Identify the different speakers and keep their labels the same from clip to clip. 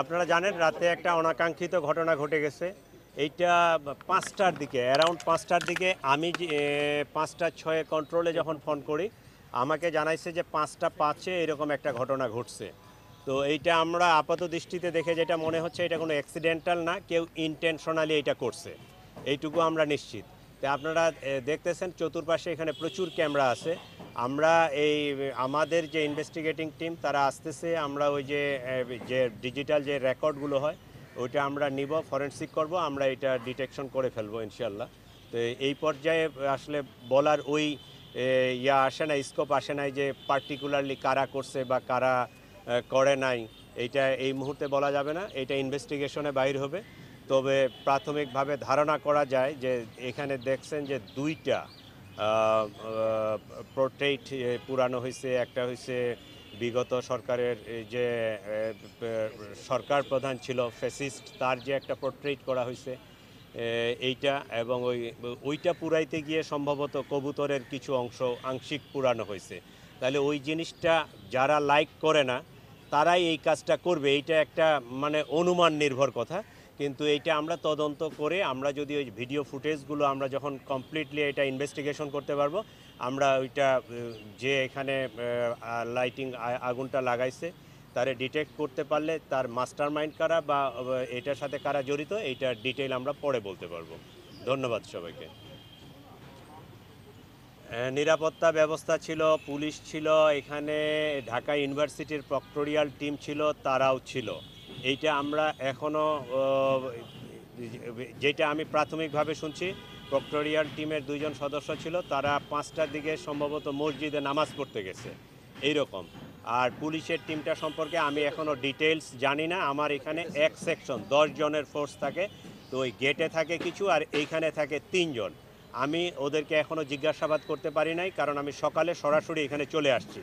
Speaker 1: আপনারা জানেন রাতে একটা অনাকাঙ্ক্ষিত ঘটনা ঘটে গেছে। এইটা ৫টার দিকে, অ্যারাউন্ড ৫টার দিকে আমি ৫টা ৬ কন্ট্রোলে যখন ফোন করি, আমাকে জানাইছে যে ৫টা ৫-এ এরকম একটা ঘটনা ঘটছে। তো এইটা আমরা আপাত দৃষ্টিতে দেখে যেটা মনে হচ্ছে এটা কোনো অ্যাক্সিডেন্টাল না, কেউ ইনটেনশনালি এইটা করছে, এইটুকু আমরা নিশ্চিত। তো আপনারা দেখতেছেন চতুর্পাশে এখানে প্রচুর ক্যামেরা আছে। আমরা এই আমাদের যে ইনভেস্টিগেটিং টিম তারা আসতেছে, আমরা ওই যে ডিজিটাল যে রেকর্ডগুলো হয় ওইটা আমরা নিব, ফরেনসিক করব, আমরা এটা ডিটেকশন করে ফেলবো ইনশাল্লাহ। তো এই পর্যায়ে আসলে বলার ওই আসে না, স্কোপ আসে নাই যে পার্টিকুলারলি কারা করছে বা কারা করে নাই, এইটা এই মুহূর্তে বলা যাবে না, এটা ইনভেস্টিগেশনে বাইর হবে। তবে প্রাথমিকভাবে ধারণা করা যায় যে এখানে দেখছেন যে দুইটা পোর্ট্রেট পুরানো হয়েছে। একটা হয়েছে বিগত সরকারের যে সরকার প্রধান ছিল ফ্যাসিস্ট, তার যে একটা পোর্ট্রেট করা হয়েছে এইটা, এবং ওইটা পুরাইতে গিয়ে সম্ভবত কবুতরের কিছু অংশ আংশিক পুরানো হয়েছে। তাহলে ওই জিনিসটা যারা লাইক করে না তারাই এই কাজটা করবে, এইটা একটা মানে অনুমান নির্ভর কথা। কিন্তু এইটা আমরা তদন্ত করে আমরা যদি ওই ভিডিও ফুটেজগুলো আমরা যখন কমপ্লিটলি এটা ইনভেস্টিগেশন করতে পারবো, আমরা ওইটা যে এখানে লাইটিং আগুনটা লাগাইছে তারে ডিটেক্ট করতে পারলে তার মাস্টার মাইন্ড কারা বা এটার সাথে কারা জড়িত এইটার ডিটেইল আমরা পরে বলতে পারবো। ধন্যবাদ সবাইকে। নিরাপত্তা ব্যবস্থা ছিল, পুলিশ ছিল, এখানে ঢাকা ইউনিভার্সিটির প্রক্টোরিয়াল টিম ছিল, তারাও ছিল। এইটা আমরা এখনও যেটা আমি প্রাথমিকভাবে শুনছি, প্রক্টোরিয়াল টিমের 2জন সদস্য ছিল, তারা 5টার দিকে সম্ভবত মসজিদে নামাজ পড়তে গেছে এইরকম। আর পুলিশের টিমটা সম্পর্কে আমি এখনও ডিটেলস জানি না। আমার এখানে এক সেকশন 10 জনের ফোর্স থাকে, তো ওই গেটে থাকে কিছু আর এইখানে থাকে 3জন। আমি ওদেরকে এখনও জিজ্ঞাসাবাদ করতে পারি নাই, কারণ আমি সকালে সরাসরি এখানে চলে আসছি।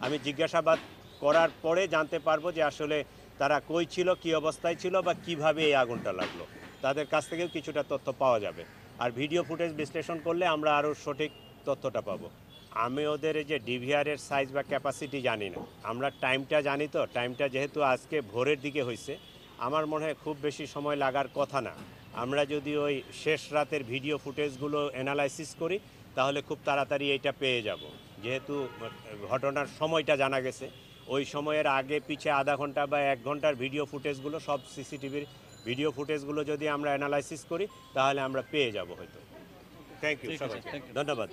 Speaker 1: আমি জিজ্ঞাসাবাদ করার পরে জানতে পারবো যে আসলে তারা কই ছিল, কী অবস্থায় ছিল বা কিভাবে এই আগুনটা লাগলো। তাদের কাছ থেকেও কিছুটা তথ্য পাওয়া যাবে। আর ভিডিও ফুটেজ বিশ্লেষণ করলে আমরা আরও সঠিক তথ্যটা পাবো। আমি ওদের এই যে ডিভিআরের সাইজ বা ক্যাপাসিটি জানি না, আমরা টাইমটা জানি। তো টাইমটা যেহেতু আজকে ভোরের দিকে হয়েছে, আমার মনে হয় খুব বেশি সময় লাগার কথা না। আমরা যদি ওই শেষ রাতের ভিডিও ফুটেজগুলো অ্যানালাইসিস করি তাহলে খুব তাড়াতাড়ি এইটা পেয়ে যাব। যেহেতু ঘটনার সময়টা জানা গেছে, ওই সময়ের আগে পিছে আধা ঘন্টা বা 1 ঘন্টার ভিডিও ফুটেজগুলো, সব সিসিটিভির ভিডিও ফুটেজগুলো যদি আমরা অ্যানালাইসিস করি তাহলে আমরা পেয়ে যাব হয়তো। থ্যাংক ইউ সবাইকে, ধন্যবাদ।